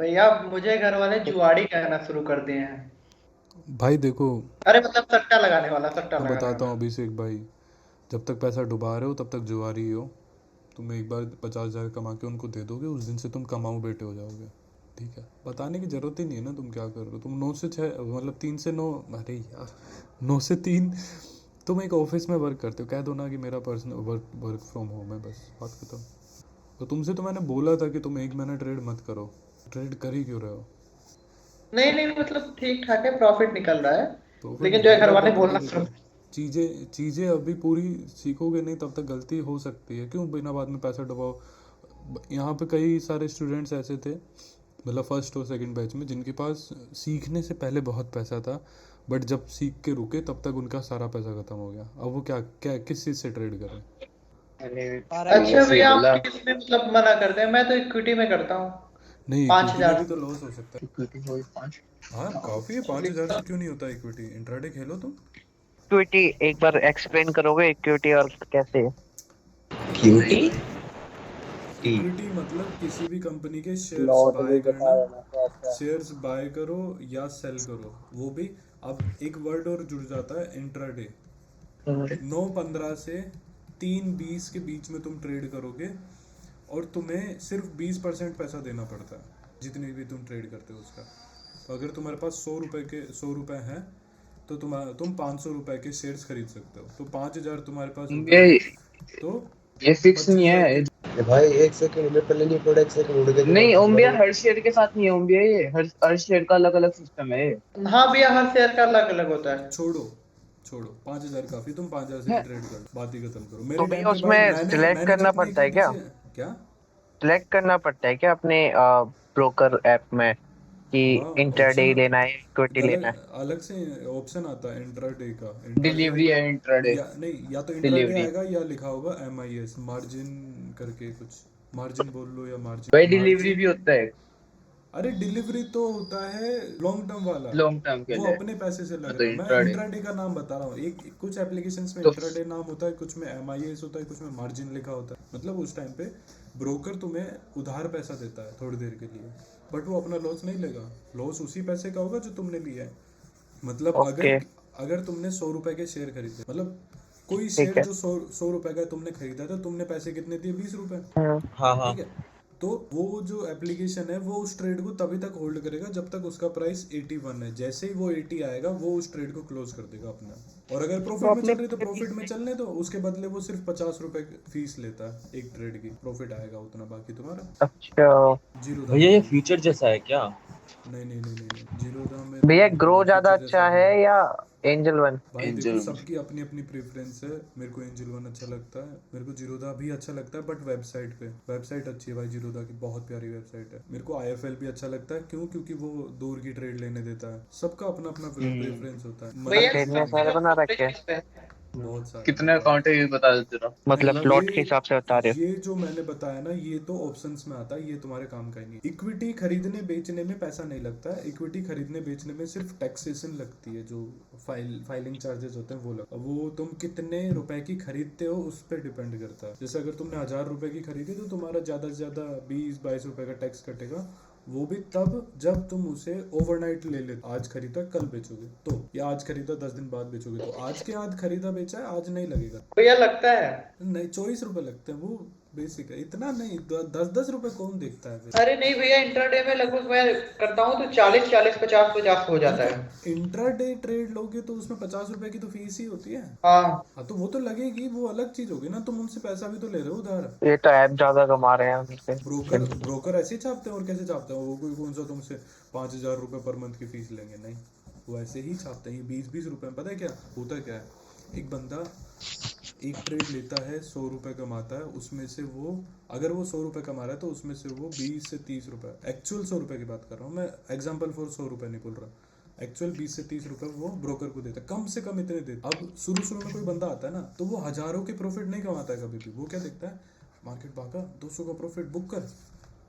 भैया मुझे घर वाले जुआड़ी कहना शुरू कर दिए हैं। भाई देखो, अरे मतलब सट्टा लगाने वाला, सट्टा मैं लगाने बताता वाला। हूँ अभिषेक भाई, जब तक पैसा डुबा रहे हो तब तक जुआरी ही हो। तुम एक बार 50,000 कमा के उनको दे दोगे, उस दिन से तुम कमाऊ बेटे हो जाओगे। ठीक है, बताने की ज़रूरत ही नहीं है ना तुम क्या कर रहे हो। तुम 9 से 6, मतलब 3 से 9, अरे यार, 9 से 3 तुम एक ऑफिस में वर्क करते हो, कह दो ना कि मेरा personal work work from home है, बस बात खत्म। तो तुमसे तो मैंने बोला था कि तुम 1 महीना ट्रेड मत करो। ट्रेड कर ही क्यों रहे हो? नहीं नहीं, मतलब ठीक ठाक है, प्रॉफिट निकल रहा है। प्रॉफिट लेकिन जो है निकल घर रहा है वाले बट बोलना अगर शुरू। चीज़ें चीज़ें अभी पूरी सीखोगे नहीं तब तक गलती हो सकती है। क्यों बिना बाद में पैसा डुबाओ? यहाँ पे कई सारे स्टूडेंट्स ऐसे थे, मतलब फर्स्ट और सेकंड बैच में, जिनके पास सीखने से पहले बहुत पैसा था, बट जब सीख के रुके तब तक उनका सारा पैसा खत्म हो गया। अब वो क्या क्या किस चीज़ से ट्रेड कर रहे हैं? मैंने अच्छा सही भैया, आप बोला। किस में मतलब मना करते हैं? मैं तो इक्विटी में करता हूँ। नहीं, पांच इक्विटी में हजार भी तो लॉस हो सकता इक्विटी हुई 5। है। हाँ काफ़ी है, 5,000 से क्यों नहीं होता इक्विटी? इंट्राडे खेलो तुम। इक्विटी एक बार एक्सप्लेन करोगे इक्विटी और कैसे है? अरे क्यूटी टी। इक्विटी मतलब किसी भी कंपनी के शेयर्स लॉट भी बाय करना। बताया ना कैसा। शेयर्स बाय करो या सेल करो, वो भी। अब एक वर्ड और जुड़ जाता है, इंट्राडे। 9:15 से 3:20 के बीच में तुम ट्रेड करोगे, और तुम्हें सिर्फ 20% पैसा देना पड़ता है जितनी भी तुम ट्रेड करते हो उसका। तो अगर तुम्हारे पास 100 रुपए हैं, तो तुम 500 रुपए के शेयर्स खरीद सकते हो। तो 5,000 तुम्हारे पास हो गए, ये तो ये फिक्स नहीं 25,000 है। के। ये भाई एक सेकंड में पहले नहीं पड़ा, एक सेकंड उड़ गए दिमाग नहीं से ओम्बिया तुम्हारे। हर शेयर के साथ नहीं है ओम्बिया, ये हर शेयर का अलग अलग सिस्टम है ये। हाँ भैया, हर शेयर का अलग अलग होता है। छोड़ो छोड़ो, 5,000 काफ़ी, तुम 5,000 से भी है। ट्रेड कर लो, बात ही खत्म करो। तो मेरे भैया टाइम पे भाई, उसमें मैंने सिलेक्ट मैंने करना जितनी पड़ता है इक्विटी क्या? से। क्या? सिलेक्ट करना पड़ता है क्या अपने ब्रोकर ऐप में कि हाँ, ऑप्शन इंट्राडे लेना है, इक्विटी लेना है? अलग अलग से ऑप्शन आता है इंट्राडे का। इंट्राडे डिलीवरी है इंट्राडे। या नहीं, या तो इंट्राडे डिलीवरी आएगा या लिखा होगा MIS, मार्जिन करके कुछ। मार्जिन बोल लो या भाई मार्जिन डिलीवरी मार्जिन। भी होता है अरे डिलीवरी तो होता है लॉन्ग टर्म वाला, लॉन्ग टर्म के वो लिए। अपने पैसे से हाँ लग तो रहा है। मैं इंट्राडे। इंट्राडे का नाम बता रहा हूँ। एक कुछ एप्लीकेशंस में तो इंट्राडे नाम होता है, कुछ में MIS होता है, कुछ में मार्जिन लिखा होता है। मतलब उस टाइम पे ब्रोकर तुम्हें उधार पैसा देता है थोड़ी देर के लिए, बट वो अपना लॉस नहीं लेगा। लॉस उसी पैसे का होगा जो तुमने लिया है। मतलब अगर ओके। अगर तुमने 100 रुपए के शेयर खरीदे, मतलब कोई ठीक शेयर है। जो सौ सौ रुपए का तुमने खरीदा था, तुमने पैसे कितने दिए? 20 रुपए। हम्म। हाँ हाँ। ठीक है, तो वो जो एप्लीकेशन है वो उस ट्रेड को तभी तक होल्ड करेगा जब तक उसका प्राइस 81 है। जैसे ही वो 80 आएगा, वो उस ट्रेड को क्लोज कर देगा अपना। और अगर तो प्रॉफिट में चल अपने रही तो प्रॉफिट में चलने दो, उसके बदले वो सिर्फ 50 रुपए फीस लेता है एक ट्रेड की। प्रॉफिट आएगा उतना, बाकी तुम्हारा अच्छा जीरो दाम भैया में ये नहीं। फ्यूचर जैसा है क्या? नहीं नहीं नहीं नहीं नहीं, जीरो दाम में भैया, तुम ग्रो ज्यादा फ्यूचर जैसा अच्छा नहीं है है। या एंजल वन? भाई देखो, एंजल। सबकी अपनी अपनी प्रेफरेंस है। मेरे को एंजल वन अच्छा लगता है, मेरे को जीरोदा भी अच्छा लगता है, बट वेबसाइट अच्छी है भाई जीरोदा की, बहुत प्यारी वेबसाइट है। मेरे को IFL भी अच्छा लगता है। क्यों? क्योंकि वो दूर की ट्रेड लेने देता है। सबका अपना अपना हम्म। प्रेफरेंस होता है, भैया मजा खरीदने अपना आपके सारे जो बना ब्रोकरेज रखे हैं। किस पे है? बहुत सारे कितने बताओ। अकाउंट है ये बता दो जरा। मतलब नहीं, प्लॉट के हिसाब से बता रहे हो? ये जो मैंने बताया ना, ये तो ऑप्शंस में आता है, ये तुम्हारे काम का ही नहीं। इक्विटी खरीदने बेचने में पैसा नहीं लगता है। इक्विटी खरीदने बेचने में सिर्फ टैक्सेशन लगती है, जो फाइलिंग चार्जेस होते हैं वो वो तुम कितने रुपए की खरीदते हो उस पर डिपेंड करता है। जैसे अगर तुमने 1,000 रुपए की खरीदी, तो तुम्हारा ज्यादा से ज्यादा 20-22 रुपए का टैक्स कटेगा। वो भी तब जब तुम उसे ओवरनाइट ले ले, आज खरीदा कल बेचोगे तो, या आज खरीदा 10 दिन बाद बेचोगे तो। आज के आज खरीदा बेचा है, आज नहीं लगेगा। भैया लगता है। नहीं, 24 रुपए लगते हैं, वो बेसिक है। इतना नहीं, 10-10 रुपए कौन देखता है फिर? अरे नहीं भैया, इंट्राडे में लगभग मैं करता हूँ तो 40-40, 50-50 हो अरे जाता तो है। इंट्रा डे ट्रेड लोगे तो उसमें 50 रुपए की तो फीस ही होती है। हाँ। हाँ तो वो तो लगेगी, वो अलग चीज होगी ना। तुम उनसे पैसा भी तो ले रहे हो उधार। ये तो ऐप ज्यादा कमा रहे हैं उनसे। ब्रोकर ब्रोकर ऐसे ही छापते हैं, और कैसे छापते हैं? वो कोई कौन सा तुमसे 5,000 रुपए पर मंथ की फीस लेंगे? नहीं, वो ऐसे ही छापते हैं। 20-20 रुपए में पता है क्या होता क्या है? एक बंदा एक ट्रेड लेता है, 100 रुपए कमाता है, उसमें से वो, अगर वो 100 रुपए कमा रहा है तो उसमें से वो 20 से 30 रुपए, एक्चुअल 100 रुपए की बात कर रहा हूँ मैं, एग्जाम्पल फॉर 100 रुपए नहीं बोल रहा, एक्चुअल 20 से 30 रुपए वो ब्रोकर को देता है, कम से कम इतने देता है। अब शुरू शुरू में कोई बंदा आता है ना, तो वो हजारों के प्रॉफिट नहीं कमाता है कभी भी। वो क्या देखता है? मार्केट भागा, 200 का प्रॉफिट बुक कर।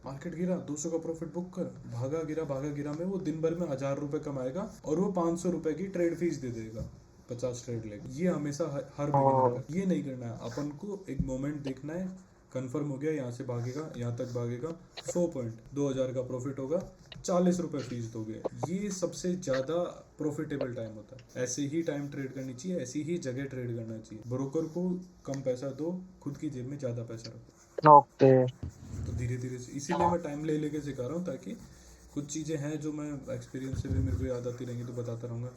मार्केट गिरा, 200 का प्रॉफिट बुक कर। भागा गिरा में वो दिन भर में 1,000 रुपए कमाएगा, और वो 500 रुपए की ट्रेड फीस दे देगा 50 ट्रेड लेके। ये हमेशा हर बिगिनर ओ, का, ये नहीं करना है अपन को। एक मोमेंट देखना है, कंफर्म हो गया, यहाँ से भागेगा यहाँ तक भागेगा 100 पॉइंट, 2000 का प्रॉफिट होगा, 40 रुपए फीस दोगे। ये सबसे ज़्यादा प्रॉफिटेबल टाइम होता है। ऐसे ही टाइम ट्रेड करनी चाहिए, ऐसी ही जगह ट्रेड करना चाहिए। ब्रोकर को कम पैसा दो, खुद की जेब में ज़्यादा पैसा रखो। ओके। तो धीरे धीरे इसीलिए मैं टाइम ले लेके सिखा रहा हूँ, ताकि कुछ चीज़ें हैं जो मैं एक्सपीरियंस से भी मेरे को याद आती रहेंगी तो बताता रहूँगा।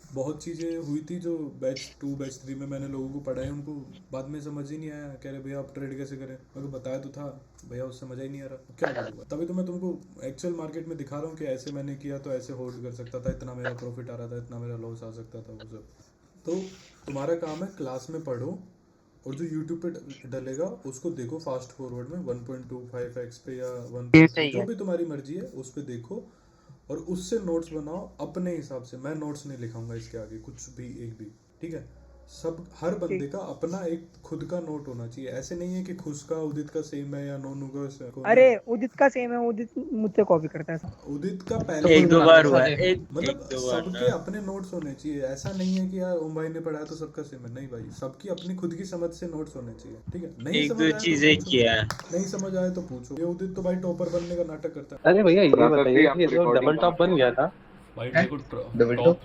बहुत चीज़ें हुई थी जो बैच 2 बैच 3 में मैंने लोगों को पढ़ाई, उनको बाद में समझ ही नहीं आया। कह रहे भैया आप ट्रेड कैसे करें, मैं को बताया तो था भैया, उससे समझ ही नहीं आ रहा, क्या करूँगा। तभी तो मैं तुमको एक्चुअल मार्केट में दिखा रहा हूँ कि ऐसे मैंने किया तो ऐसे होल्ड कर सकता था, इतना मेरा प्रॉफिट आ रहा था, इतना मेरा लॉस आ सकता था, वो सब। तो तुम्हारा काम है क्लास में पढ़ो, और जो यूट्यूब पे डलेगा उसको देखो फास्ट फॉरवर्ड में 1.25x पे या 1, ये सही जो है। भी तुम्हारी मर्जी है उस पे देखो, और उससे नोट्स बनाओ अपने हिसाब से। मैं नोट्स नहीं लिखाऊंगा इसके आगे कुछ भी, एक भी, ठीक है। सब हर बंदे का अपना एक खुद का नोट होना चाहिए। ऐसे नहीं है कि खुश का उदित का सेम है या नोनू का अरे उदित का सेम है, उदित मुझसे कॉपी करता है सब। उदित का तो पहले एक दो बार हुआ है, मतलब सबके अपने नोट्स होने चाहिए। ऐसा नहीं है कि यार ओम भाई ने पढ़ाया तो सबका सेम है, नहीं भाई, सबकी अपनी खुद की समझ से नोट्स होने चाहिए, ठीक है। नहीं एक समझ दो आया तो चीजें पूछो, किया। नहीं समझ आए तो पूछो। ये उदित तो भाई टॉपर बनने का नाटक करता है। अरे भैया ये बताइए कि जो डबल टॉप बन गया था, भाई देखो डबल टॉप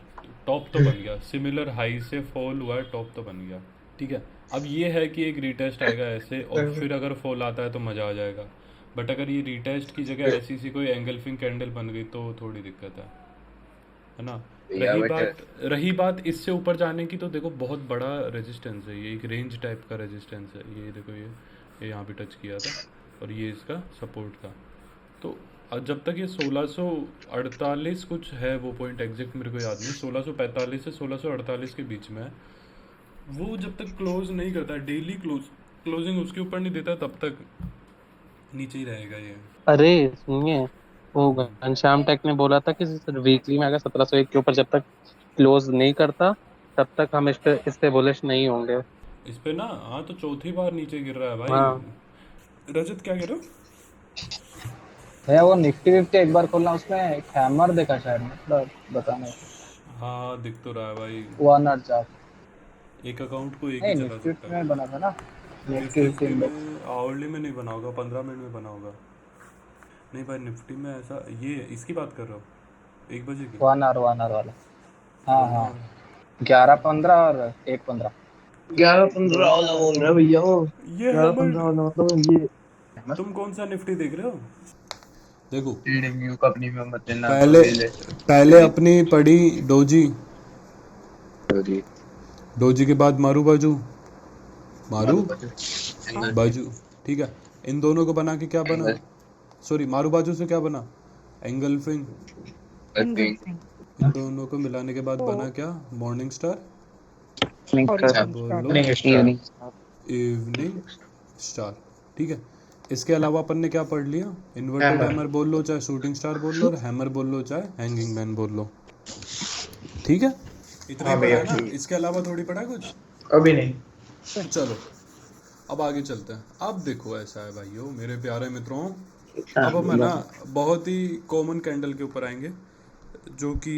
टॉप तो बन गया, सिमिलर हाई से फॉल हुआ है, टॉप तो बन गया, ठीक है। अब ये है कि एक रीटेस्ट आएगा ऐसे, और फिर अगर फॉल आता है तो मज़ा आ जाएगा। बट अगर ये रीटेस्ट की जगह ऐसी सी कोई एंगल्फिंग कैंडल बन गई तो थोड़ी दिक्कत है ना। रही बात इससे ऊपर जाने की, तो देखो बहुत बड़ा रेजिस्टेंस है ये, एक रेंज टाइप का रेजिस्टेंस है ये। देखो ये यहाँ पे टच किया था, और ये इसका सपोर्ट था। तो जब तक ये 1648 कुछ है, वो पॉइंट एग्जैक्ट मेरे को याद नहीं, 1645 से 1648 के बीच में है। वो जब तक क्लोज नहीं करता, डेली क्लोजिंग उसके ऊपर नहीं देता, तब तक नीचे ही रहेगा ये। अरे सुनिए, वो घनश्याम टेक ने बोला था कि वीकली में अगर 1701 के ऊपर जब तक क्लोज नहीं करता तब तक हम इस पे बुलिश नहीं होंगे। इस पे ना, हाँ, तो चौथी बार नीचे गिर रहा है भाई। हाँ। रजत क्या कह रहे हो? भैया वो निफ्टी विफ्टी एक बार खोलना, उसमें एक हैमर देखा शायद, मतलब बताने हाँ दिख तो रहा है भाई, 1 और 4 एक अकाउंट को एक ही नहीं, चला निफ्टी सकता है। में बना था ना, निफ्टी निफ्टी इंडेक्स। में आवरली में नहीं बना होगा, 15 मिनट में बना होगा। नहीं भाई, निफ्टी में ऐसा, ये इसकी बात कर रहा हूँ 1 बजे की। 1 और वाला। हाँ हाँ, 11-15 और 1-15। 11-15 वाला बोल रहा है भैया वो, ये 11-15 वाला मतलब ये। तुम कौन सा निफ्टी देख रहे हो? देखो रिव्यू कंपनी में मत देना पहले अपनी पढ़ी डोजी, डोजी के बाद मारू बाजू, ठीक है। इन दोनों को बना के क्या बना, सॉरी मारू बाजू से क्या बना, एंगल्फिंग। इन दोनों को मिलाने के बाद बना क्या, मॉर्निंग स्टार, इवनिंग स्टार, ठीक है। इसके अलावा अपन ने क्या पढ़ लिया, इन्वर्टेड हैमर बोल लो, चाहे शूटिंग स्टार बोल लो, और हैमर बोल लो, चाहे हैंगिंग मैन बोल लो, ठीक है। इतना ही पढ़ा है ना, इसके अलावा थोड़ी पढ़ा है कुछ अभी नहीं। चलो अब आगे चलते हैं। अब देखो ऐसा है भाइयों, मेरे प्यारे मित्रों, अब हम है ना बहुत ही कॉमन कैंडल के ऊपर आएंगे, जो कि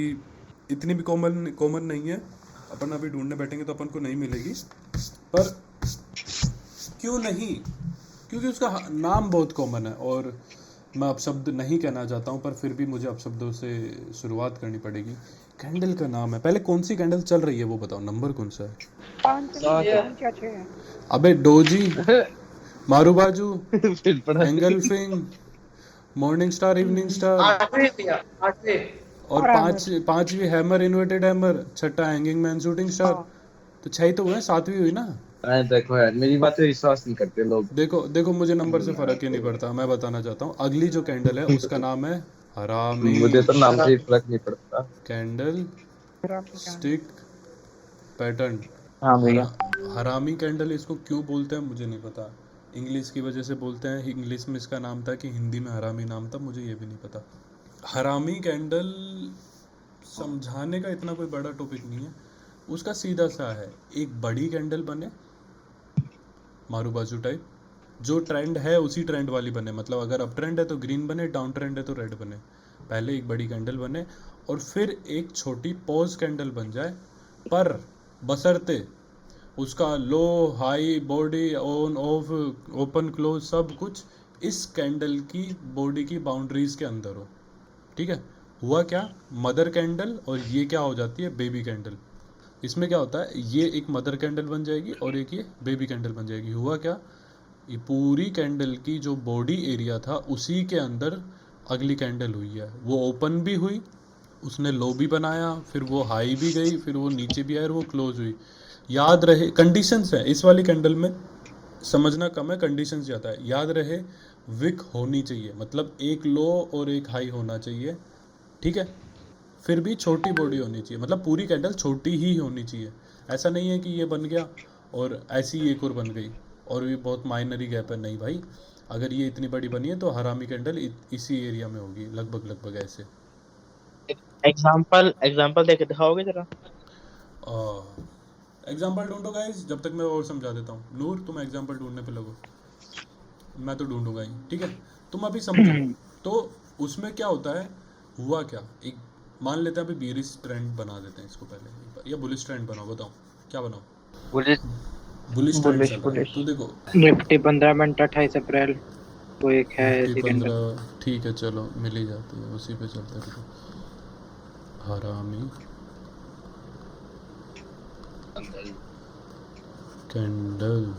इतनी भी कॉमन नहीं है। अपन अभी ढूंढने बैठेंगे तो अपन को नहीं मिलेगी, पर क्यों नहीं, क्योंकि उसका नाम बहुत कॉमन है, और मैं अपशब्द नहीं कहना चाहता हूँ, पर फिर भी मुझे अपशब्दों से शुरुआत करनी पड़ेगी। कैंडल का नाम है, पहले कौन सी कैंडल चल रही है वो बताओ, नंबर कौन सा है? 5 है। अबे डोजी, मारू बाजू, engulfing, morning star, evening star, 8वें भैया, 8वें। और पांचवी हैमर, इन्वर्टेड हैमर, छठा हैंगिंग मैन, शूटिंग स्टार। तो 6 तो हुए, 7वीं हुई ना। देखो यार, मेरी बात पे विश्वास नहीं करते लोग। देखो मुझे नंबर से फर्क ही नहीं पड़ता, मैं बताना चाहता हूँ। अगली जो कैंडल है उसका नाम है हरामी। मुझे तो नाम से फर्क नहीं पड़ता। Candle stick pattern. हाँ भैया, हरामी कैंडल इसको क्यों बोलते हैं मुझे नहीं पता, इंग्लिश की वजह से बोलते हैं। इंग्लिश में इसका नाम था कि हिंदी में हरामी नाम था, मुझे ये भी नहीं पता। हरामी कैंडल समझाने का इतना कोई बड़ा टॉपिक नहीं है, उसका सीधा सा है, एक बड़ी कैंडल बने मारू बाजू टाइप, जो ट्रेंड है उसी ट्रेंड वाली बने, मतलब अगर अप ट्रेंड है तो ग्रीन बने, डाउन ट्रेंड है तो रेड बने। पहले एक बड़ी कैंडल बने और फिर एक छोटी पॉज कैंडल बन जाए, पर बशर्ते उसका low high body on off open close सब कुछ इस कैंडल की बॉडी की बाउंड्रीज के अंदर हो। ठीक है, हुआ क्या, मदर कैंडल और ये क्या हो जाती है, बेबी कैंडल। इसमें क्या होता है, ये एक मदर कैंडल बन जाएगी और एक ये बेबी कैंडल बन जाएगी। हुआ क्या, ये पूरी कैंडल की जो बॉडी एरिया था उसी के अंदर अगली कैंडल हुई है। वो ओपन भी हुई, उसने लो भी बनाया, फिर वो हाई भी गई, फिर वो नीचे भी आई और वो क्लोज हुई। याद रहे कंडीशंस है इस वाली कैंडल में, समझना कम है, कंडीशंस ज़्यादा है। याद रहे विक होनी चाहिए, मतलब एक लो और एक हाई होना चाहिए। ठीक है, फिर भी छोटी बॉडी होनी चाहिए, मतलब पूरी कैंडल छोटी ही होनी चाहिए। ऐसा नहीं है कि ये बन गया और ऐसी ही एक और बन गई और ये बहुत माइनर ही गैप है। नहीं भाई, अगर ये इतनी बड़ी बनी है तो हरामी कैंडल इसी एरिया में होगी, लगभग ऐसे। एग्जांपल देके दिखाओगे जरा। एग्जाम्पल ढूंढो गाइस, जब तक मैं और समझा देता हूँ। नूर तुम एग्जाम्पल ढूंढने पे लगो, मैं तो ढूंढूंगा ही। ठीक है, तुम अभी समझो। तो उसमें क्या होता है, हुआ क्या, एक मान लेते हैं अभी बीरिश ट्रेंड बना देते हैं इसको पहले, या बुलिश ट्रेंड बनाओ, बताओ क्या बनाओ। बुलिश ट्रेंड चल रहा है तो देखो निफ्टी 15 मिनट 28 अप्रैल को एक है निफ्टी ऐसी कैंडल। 15, ठीक है चलो मिल ही जाती है, उसी पे चलते हैं। हरामी कैंडल,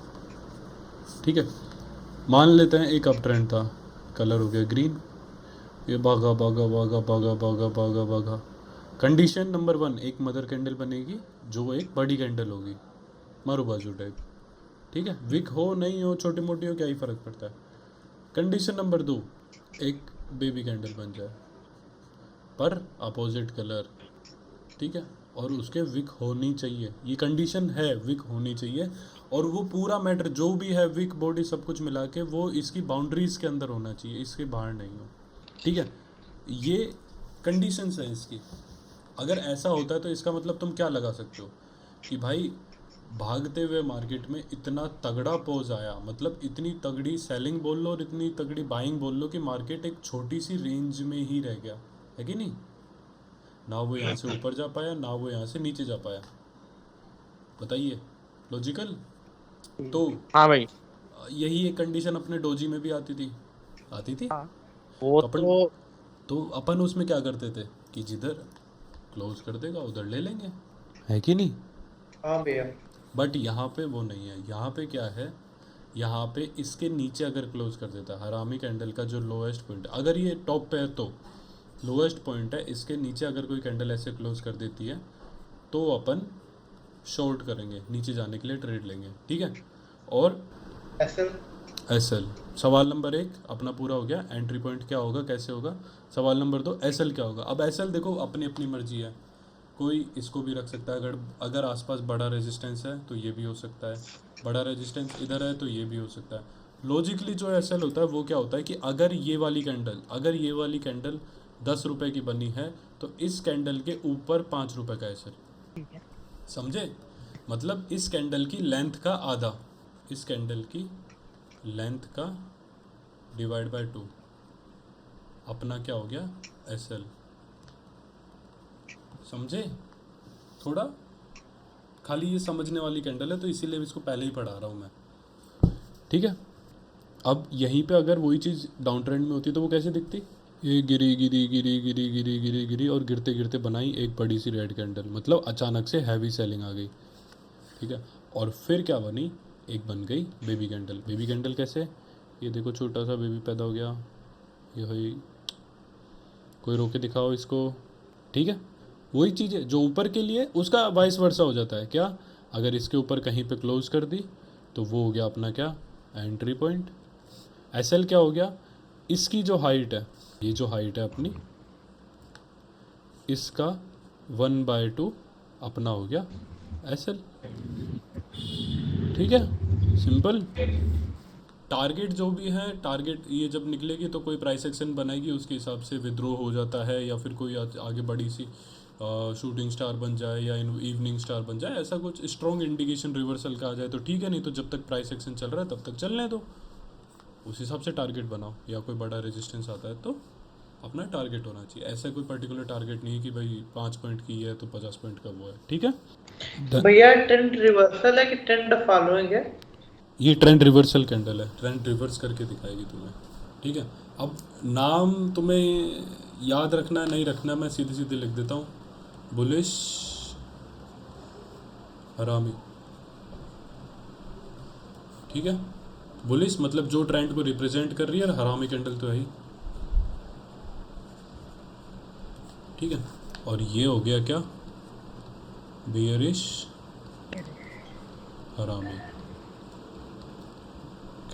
ठीक है, मान लेते हैं एक अप ट्रेंड था, कलर हो गया ग्रीन, ये भागा भागा भागा भागा भागा भागा भागा। कंडीशन नंबर 1, एक मदर कैंडल बनेगी जो एक बड़ी कैंडल होगी, मारू बाजू टाइप। ठीक है, विक हो नहीं हो, छोटी मोटी हो, क्या ही फ़र्क पड़ता है। कंडीशन नंबर 2, एक बेबी कैंडल बन जाए पर अपोजिट कलर। ठीक है, और उसके विक होनी चाहिए, ये कंडीशन है, विक होनी चाहिए। और वो पूरा मैटर जो भी है, विक बॉडी सब कुछ मिला के, वो इसकी बाउंड्रीज के अंदर होना चाहिए, इसके बाहर नहीं हो। ठीक है, ये कंडीशंस है इसकी। अगर ऐसा होता है तो इसका मतलब तुम क्या लगा सकते हो कि भाई भागते हुए मार्केट में इतना तगड़ा पोज आया, मतलब इतनी तगड़ी सेलिंग बोल लो और इतनी तगड़ी बाइंग बोल लो कि मार्केट एक छोटी सी रेंज में ही रह गया, है कि नहीं। ना वो यहाँ से ऊपर जा पाया, ना वो यहाँ से नीचे जा पाया। बताइए, लॉजिकल। तो हाँ भाई, यही एक कंडीशन अपने डोजी में भी आती थी वो तो अपन उसमें क्या करते थे कि जिधर क्लोज कर देगा उधर ले लेंगे, है कि नहीं। हाँ भैया। बट यहाँ पे वो नहीं है। यहाँ पे क्या है, यहाँ पे इसके नीचे अगर क्लोज कर देता है, हरामी कैंडल का जो लोएस्ट पॉइंट, अगर ये टॉप पे है तो लोएस्ट पॉइंट है, इसके नीचे अगर कोई कैंडल ऐसे क्लोज कर देती है तो अपन शॉर्ट करेंगे, नीचे जाने के लिए ट्रेड लेंगे। ठीक है, और एसएल। सवाल नंबर 1 अपना पूरा हो गया, एंट्री पॉइंट क्या होगा, कैसे होगा। सवाल नंबर 2, एसएल क्या होगा। अब एसएल देखो अपनी अपनी मर्जी है, कोई इसको भी रख सकता है, अगर आसपास बड़ा रेजिस्टेंस है तो ये भी हो सकता है, बड़ा रेजिस्टेंस इधर है तो ये भी हो सकता है। लॉजिकली जो एसएल होता है वो क्या होता है कि अगर ये वाली कैंडल 10 रुपये की बनी है तो इस कैंडल के ऊपर 5 रुपये का एसएल, समझे। मतलब इस कैंडल की लेंथ का आधा, इस कैंडल की लेंथ का डिवाइड बाय 2 अपना क्या हो गया, एसएल। समझे, थोड़ा खाली ये समझने वाली कैंडल है तो इसीलिए इसको पहले ही पढ़ा रहा हूँ मैं। ठीक है, अब यहीं पे अगर वही चीज़ डाउन ट्रेंड में होती तो वो कैसे दिखती, ये गिरी गिरी गिरी गिरी गिरी गिरी गिरी और गिरते गिरते बनाई एक बड़ी सी रेड कैंडल, मतलब अचानक से हैवी सेलिंग आ गई। ठीक है, और फिर क्या बनी, एक बन गई बेबी कैंडल। बेबी कैंडल कैसे, ये देखो छोटा सा बेबी पैदा हो गया, ये भाई कोई रोके दिखाओ इसको। ठीक है, वही चीज़ है जो ऊपर के लिए, उसका वाइस वर्सा हो जाता है। क्या, अगर इसके ऊपर कहीं पे क्लोज कर दी तो वो हो गया अपना क्या, एंट्री पॉइंट। एसएल क्या हो गया, इसकी जो हाइट है, ये जो हाइट है अपनी, इसका 1/2 अपना हो गया एसएल। ठीक है, सिंपल। टारगेट जो भी है, टारगेट ये जब निकलेगी तो कोई प्राइस एक्शन बनाएगी, उसके हिसाब से विद्रो हो जाता है, या फिर कोई आगे बड़ी सी शूटिंग स्टार बन जाए या इवनिंग स्टार बन जाए, ऐसा कुछ स्ट्रॉन्ग इंडिकेशन रिवर्सल का आ जाए तो ठीक है, नहीं तो जब तक प्राइस एक्शन चल रहा है तब तक चलने दो, उस हिसाब से टारगेट बनाओ। या कोई बड़ा रेजिस्टेंस आता है तो अपना टारगेट होना चाहिए। ऐसा कोई पर्टिकुलर टारगेट नहीं है कि भाई 5 पॉइंट की है तो 50 पॉइंट का वो है, ठीक है। भैया ट्रेंड रिवर्सल है कि ट्रेंड फॉलोइंग है? ये ट्रेंड रिवर्सल कैंडल है, ट्रेंड रिवर्स करके दिखाएगी तुम्हें, ठीक है। अब नाम तुम्हें याद रखना नहीं रखना, मैं सीधे सीधे लिख देता हूँ, बुलिश हरामी, ठीक है। बुलिश मतलब जो ट्रेंड को रिप्रेजेंट कर रही है, और हरामी कैंडल तो है ही, ठीक है। और ये हो गया क्या, बियरिश हरामी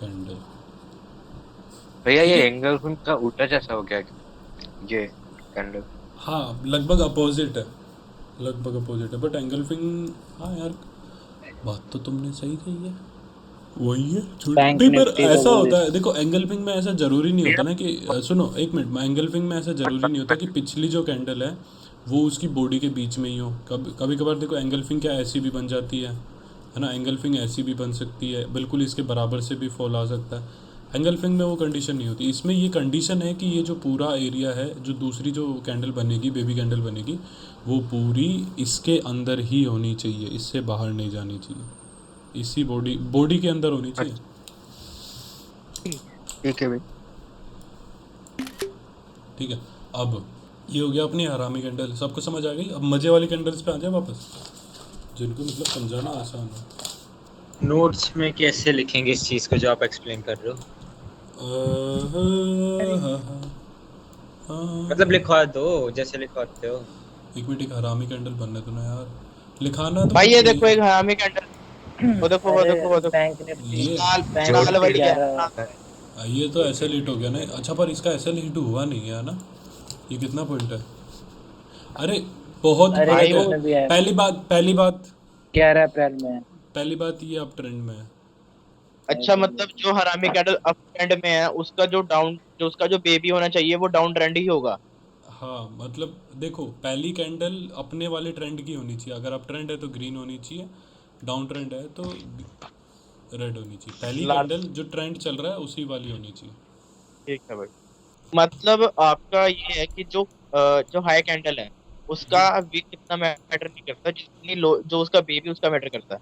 कैंडल। भैया ये एंगल का उल्टा जैसा हो गया ये कैंडल। हाँ लगभग अपोजिट है, लगभग अपोजिट है, बट एंगल्फिंग, हाँ यार बात तो तुमने सही कही है, वही है बैंक नहीं, पर निफ्टी तो ऐसा वो होता है देखो, एंगल्फिंग में ऐसा जरूरी नहीं होता ना कि सुनो एक मिनट, एंगल्फिंग में ऐसा जरूरी नहीं होता कि पिछली जो कैंडल है वो उसकी बॉडी के बीच में ही हो। कभी कभार देखो एंगल्फिंग क्या ऐसी भी बन जाती है ना, एंगल्फिंग ऐसी भी बन सकती है, बिल्कुल इसके बराबर से भी फॉल आ सकता है। एंगल्फिंग में वो कंडीशन नहीं होती, इसमें ये कंडीशन है कि ये जो पूरा एरिया है, जो दूसरी जो कैंडल बनेगी, बेबी कैंडल बनेगी, वो पूरी इसके अंदर ही होनी चाहिए, इससे बाहर नहीं जानी चाहिए, इसी बॉडी के अंदर होनी चाहिए, ठीक है भाई, ठीक है। अब ये हो गया अपनी हरामी कैंडल, सबको समझ आ गई। अब मजे वाली कैंडल्स पे आ जाए वापस, जिनको मतलब समझाना आसान है। नोट्स में कैसे लिखेंगे इस चीज को जो आप एक्सप्लेन कर रहे हो? मतलब लिखवा दो जैसे लिखवाते हो। एक मिनट, एक हरामी कैंडल बनने दो ना यार, लिखाना तो भाई ये कुछ नहीं देखो है। एक हरामी कैंडल, वो देखो वो देखो वो देखो, बैंक निफ्टी ये लाल वाली है। ये तो ऐसे हिट हो गया ना, अच्छा पर इसका ऐसे हिट हुआ नहीं है ना, ये कितना पॉइंट है, अरे बहुत अरे भाई वो वो भी है। पहली बात 11 अप्रैल में। पहली बात ये अब ट्रेंड में है। अच्छा मतलब जो हरामी कैंडल अप ट्रेंड में है उसका जो उसका जो बेबी होना चाहिए वो डाउन ट्रेंड ही होगा। हाँ मतलब देखो, पहली कैंडल अपने वाले ट्रेंड की होनी चाहिए, अगर अप ट्रेंड है तो ग्रीन होनी चाहिए, डाउन ट्रेंड है तो रेड होनी चाहिए, पहली कैंडल जो ट्रेंड चल रहा है उसी वाली होनी चाहिए। ठीक है भाई, मतलब आपका ये है कि जो हाई कैंडल है उसका वीक कितना मैटर नहीं करता, जितनी लो जो उसका बेबी उसका मैटर करता है।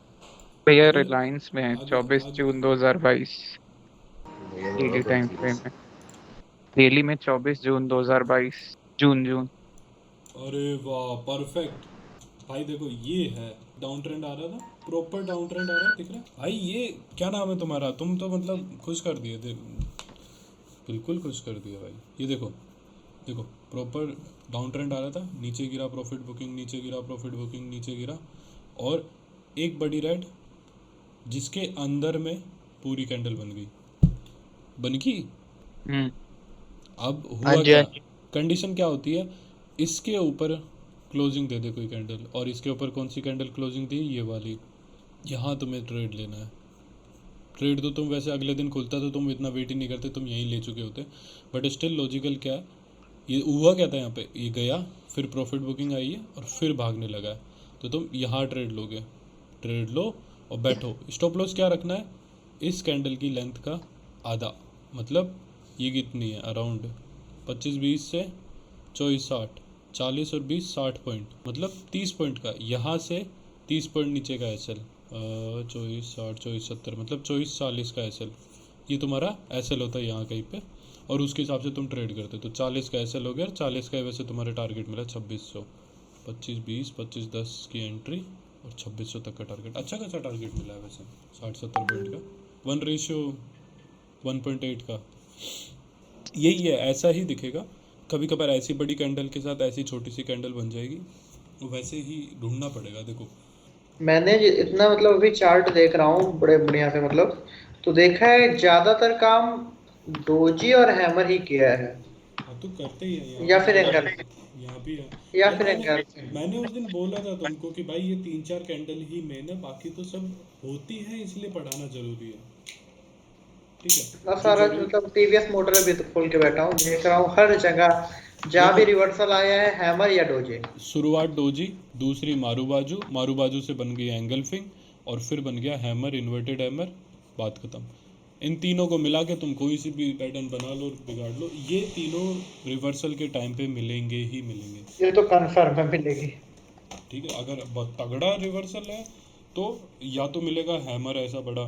भैया रिलायंस में है आगे- 24 आगे- जून 2022 डेली टाइम फ्रेम में, डेली में 24 जून 2022 जून। अरे वाह परफेक्ट भाई, देखो ये है डाउन ट्रेंड आ रहा था, प्रॉपर डाउन ट्रेंड आ रहा है, दिख रहा है भाई। ये क्या नाम है तुम्हारा, तुम तो मतलब खुश कर दिए थे, बिल्कुल खुश कर दिया भाई। ये देखो देखो प्रॉपर डाउन ट्रेंड आ रहा था, नीचे गिरा प्रॉफिट बुकिंग, नीचे गिरा प्रॉफिट बुकिंग, नीचे गिरा, और एक बड़ी रेड जिसके अंदर में पूरी कैंडल बन गई। अब हुआ क्या, कंडीशन क्या होती है, इसके ऊपर क्लोजिंग दे दे कोई कैंडल, और इसके ऊपर कौन सी कैंडल क्लोजिंग दी, ये वाली, यहाँ तुम्हें ट्रेड लेना है। ट्रेड तो तुम वैसे अगले दिन खुलता तो तुम इतना वेट ही नहीं करते, तुम यहीं ले चुके होते, बट स्टिल लॉजिकल क्या है, ये हुआ क्या था यहाँ पे, ये गया फिर प्रॉफिट बुकिंग आई है और फिर भागने लगा है, तो तुम यहाँ ट्रेड लोगे, ट्रेड लो और बैठो। स्टॉप लॉस क्या रखना है, इस कैंडल की लेंथ का आधा, मतलब ये कितनी है, अराउंड 25-20 से 24-60, 40 और 20 60 पॉइंट, मतलब 30 पॉइंट का, यहाँ से 30 पॉइंट नीचे का एस एल, 24-60 24-70 मतलब 24-40 का एस एल, ये तुम्हारा एस एल होता है यहाँ कहीं पे, और उसके हिसाब से तुम ट्रेड करते हो। तो 40 का एस एल हो गया, 40 का वैसे तुम्हारा टारगेट मिला 2600, 25-20 25-10 की एंट्री और 2600 तक का टारगेट, अच्छा खासा टारगेट मिला है वैसे 60-70 पॉइंट का, 1:1.8 का, यही है, ऐसा ही दिखेगा। कभी कभार ऐसी बड़ी कैंडल के साथ ऐसी छोटी सी कैंडल बन जाएगी, वैसे ही ढूंढना पड़ेगा। देखो मैंने इतना मतलब अभी चार्ट देख रहा हूँ बड़े बढ़िया से, मतलब तो देखा है ज्यादातर काम डोजी और हैमर ही किया है, हाँ तो करते ही है या फिर एंगल, यहाँ भी है, या फिर एंगल। मैंने उस दिन बोला था तुमको कि भाई ये 3-4 कैंडल ही मेन है, बाकी तो सब होती है, इसलिए पढ़ाना जरूरी है, ठीक है। इतना सारा मतलब टीवीएस मोटर भी तो खोल के बैठा हूँ, देख रहा हूँ हर जगह जहाँ भी रिवर्सल आया है हैमर या डोजी। शुरुआत डोजी, दूसरी मारू बाजू, मारू बाजू से बन गई एंगल्फिंग, और फिर बन गया हैमर, इन्वर्टेड हैमर, बात खत्म। इन तीनों को मिला के तुम कोई सी भी पैटर्न बना लो, बिगाड़ लो, ये तीनों रिवर्सल के टाइम पे मिलेंगे ही मिलेंगे। ये तो कंफर्म है मिलेगी। ठीक है, अगर बहुत तगड़ा रिवर्सल है तो या तो मिलेगा हैमर ऐसा बड़ा,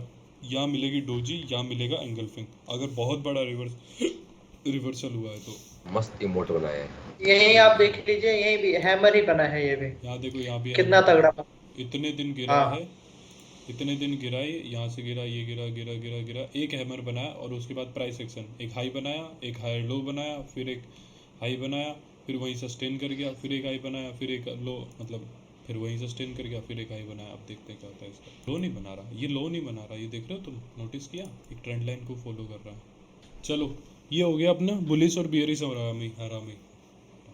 या मिलेगी डोजी, या मिलेगा एंगलफिंग। अगर बहुत बड़ा रिवर्सल हुआ है तो मस्त इमोट बनाया है। यही आप देख लीजिए, यही भी हैमर ही बना है ये भी। यहाँ देखो, यहाँ भी कितना तगड़ा बना। इतने दिन गिरा हाँ। है, इतने दिन गिरा है, यहाँ से गिरा, ये गिरा गिरा गिरा गिरा, एक हैमर बनाया और उसके बाद प्राइस एक्शन, एक हाई बनाया, एक हाई लो बनाया, फिर एक हाई बनाया, फिर वहीं सस्टेन कर गया, फिर एक हाई बनाया, फिर एक लो, मतलब फिर वहीं सस्टेन कर गया, फिर एक हाई बनाया। अब देखते हैं क्या होता है इसका। लो नहीं बना रहा, ये लो नहीं बना रहा, ये देख रहे हो तुम, नोटिस किया, एक ट्रेंड लाइन को फॉलो कर रहा है। चलो, ये हो गया अपना बुलिश और बियरिश हरामी।